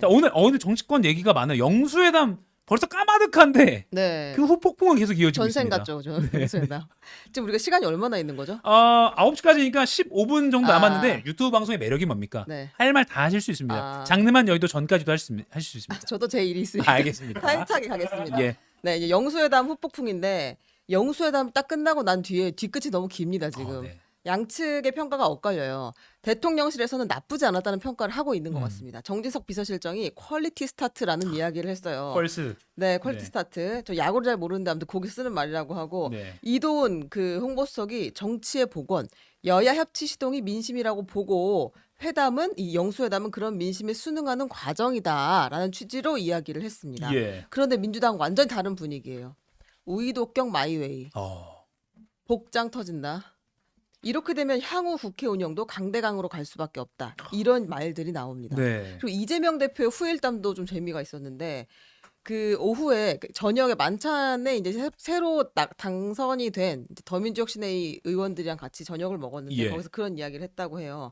자, 오늘 정치권 얘기가 많아요. 영수회담 벌써 까마득한데 네. 그 후폭풍은 계속 이어지고 전생 있습니다. 같죠, 전생회담. 지금 우리가 시간이 얼마나 있는 거죠? 9시까지니까 15분 정도 아. 남았는데 유튜브 방송의 매력이 뭡니까? 네. 할 말 다 하실 수 있습니다. 아. 장르만 여의도 전까지도 하실 수 있습니다. 저도 제 일이 있으니까 알겠습니다. 타이트하게 가겠습니다. 예. 네, 이제 영수회담 후폭풍인데 영수회담 딱 끝나고 난 뒤에 뒤끝이 너무 깁니다, 지금. 네. 양측의 평가가 엇갈려요. 대통령실에서는 나쁘지 않았다는 평가를 하고 있는 것 같습니다. 정진석 비서실장이 퀄리티 스타트라는 이야기를 했어요. 펄스. 네, 퀄리티 네. 스타트. 저 야구를 잘 모르는데 아무튼 거기 쓰는 말이라고 하고 네. 이도훈 그 홍보수석이 정치의 복원, 여야 협치 시동이 민심이라고 보고 회담은 이 영수회담은 그런 민심에 순응하는 과정이다라는 취지로 이야기를 했습니다. 예. 그런데 민주당 완전히 다른 분위기예요. 우이독경 마이웨이. 복장 터진다. 이렇게 되면 향후 국회 운영도 강대강으로 갈 수밖에 없다. 이런 말들이 나옵니다. 네. 그리고 이재명 대표의 후일담도 좀 재미가 있었는데 그 오후에 저녁에 만찬에 이제 새로 당선이 된 더민주혁신의 의원들이랑 같이 저녁을 먹었는데 예. 거기서 그런 이야기를 했다고 해요.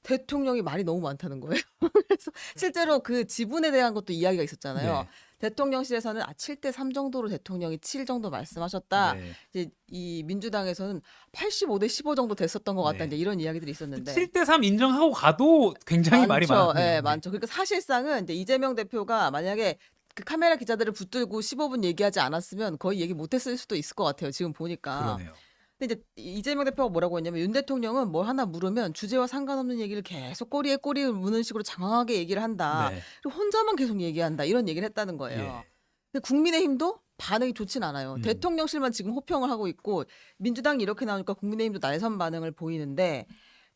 대통령이 말이 너무 많다는 거예요. 그래서 실제로 그 지분에 대한 것도 이야기가 있었잖아요. 네. 대통령실에서는 7대3 정도로 대통령이 7 정도 말씀하셨다. 네. 이제 이 민주당에서는 85대15 정도 됐었던 것 같다. 네. 이제 이런 이야기들이 있었는데 7대3 인정하고 가도 굉장히 말이 많죠. 많아요. 예, 많죠. 그러니까 사실상은 이제 이재명 대표가 만약에 그 카메라 기자들을 붙들고 15분 얘기하지 않았으면 거의 얘기 못했을 수도 있을 것 같아요. 지금 보니까. 그러네요. 근데 이제 이재명 대표가 뭐라고 했냐면 윤 대통령은 뭘 하나 물으면 주제와 상관없는 얘기를 계속 꼬리에 꼬리를 무는 식으로 장황하게 얘기를 한다. 네. 그리고 혼자만 계속 얘기한다. 이런 얘기를 했다는 거예요. 예. 근데 국민의힘도 반응이 좋진 않아요. 음. 대통령실만 지금 호평을 하고 있고 민주당이 이렇게 나오니까 국민의힘도 날선 반응을 보이는데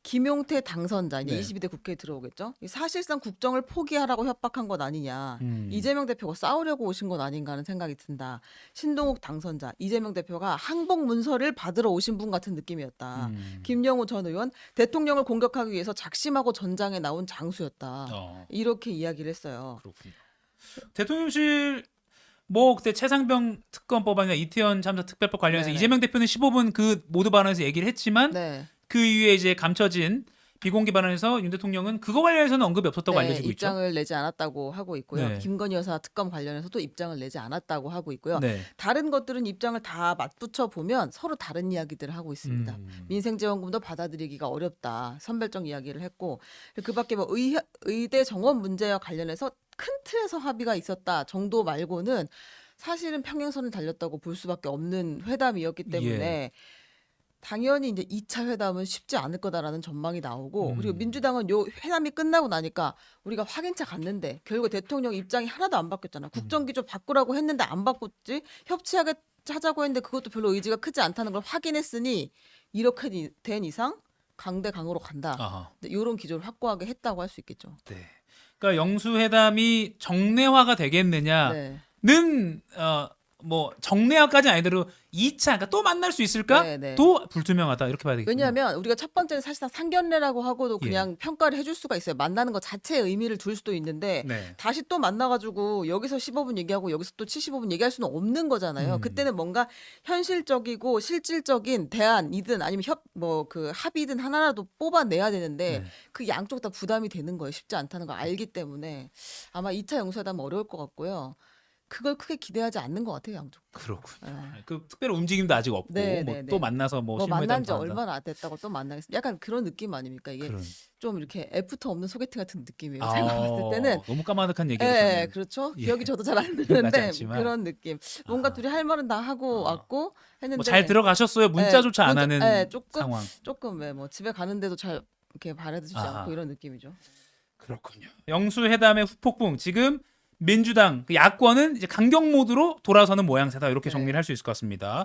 김용태 당선자 이제 네. 22대 국회에 들어오겠죠. 사실상 국정을 포기하라고 협박한 것 아니냐. 이재명 대표가 싸우려고 오신 것 아닌가 하는 생각이 든다. 신동욱 당선자 이재명 대표가 항복 문서를 받으러 오신 분 같은 느낌이었다. 김영우 전 의원 대통령을 공격하기 위해서 작심하고 전장에 나온 장수였다. 이렇게 이야기를 했어요. 그렇군요. 대통령실 뭐 그때 최상병 특검 법안이나 이태원 참사 특별법 관련해서 네네. 이재명 대표는 15분 그 모두 발언에서 얘기를 했지만 네. 그 이후에 이제 감춰진 비공개 발언에서 윤 대통령은 그거 관련해서는 언급이 없었다고 알려지고 있죠. 입장을 내지 않았다고 하고 있고요. 네. 김건희 여사 특검 관련해서도 입장을 내지 않았다고 하고 있고요. 네. 다른 것들은 입장을 다 맞붙여 보면 서로 다른 이야기들을 하고 있습니다. 민생지원금도 받아들이기가 어렵다. 선별적 이야기를 했고 그밖에 뭐 의대 정원 문제와 관련해서 큰 틀에서 합의가 있었다 정도 말고는 사실은 평행선을 달렸다고 볼 수밖에 없는 회담이었기 때문에 당연히 이제 2차 회담은 쉽지 않을 거다라는 전망이 나오고 그리고 민주당은 요 회담이 끝나고 나니까 우리가 확인차 갔는데 결국 대통령 입장이 하나도 안 바뀌었잖아. 국정기조 바꾸라고 했는데 안 바꿨지. 협치하자고 했는데 그것도 별로 의지가 크지 않다는 걸 확인했으니 이렇게 된 이상 강대강으로 간다. 이런 기조를 확고하게 했다고 할 수 있겠죠. 네. 그러니까 영수회담이 정례화가 되겠느냐는 네. 뭐 정례화까지 아니더라도 2차 그러니까 또 만날 수 있을까? 네, 네. 또 불투명하다 이렇게 봐야 되겠군요. 왜냐하면 우리가 첫 번째는 사실상 상견례라고 하고도 그냥 평가를 해줄 수가 있어요. 만나는 것 자체에 의미를 둘 수도 있는데 네. 다시 또 만나가지고 여기서 15분 얘기하고 여기서 또 75분 얘기할 수는 없는 거잖아요. 그때는 뭔가 현실적이고 실질적인 대안이든 아니면 합의든 하나라도 뽑아내야 되는데 그 양쪽 다 부담이 되는 거예요. 쉽지 않다는 걸 알기 때문에 아마 2차 영수회담은 어려울 것 같고요. 그걸 크게 기대하지 않는 것 같아요, 양쪽. 그렇군요. 그 특별한 움직임도 아직 없고 뭐 또 만나서 뭐 만난 지 실무회담도 한다. 얼마나 됐다고 또 만나겠습니다. 약간 그런 느낌 아닙니까? 이게 좀 이렇게 애프터 없는 소개팅 같은 느낌이에요. 제가 봤을 때는 너무 까마득한 얘기를 네, 그렇죠. 기억이 저도 잘 안 나지 드는데 않지만. 그런 느낌. 뭔가 둘이 할 말은 다 하고 왔고 했는데 뭐 잘 들어가셨어요. 문자조차 안 하는 상황. 조금 왜 뭐 집에 가는데도 잘 이렇게 바라주지 않고 이런 느낌이죠. 그렇군요. 영수회담의 후폭풍 지금 민주당 야권은 이제 강경 모드로 돌아서는 모양새다 이렇게 정리를 할 수 있을 것 같습니다.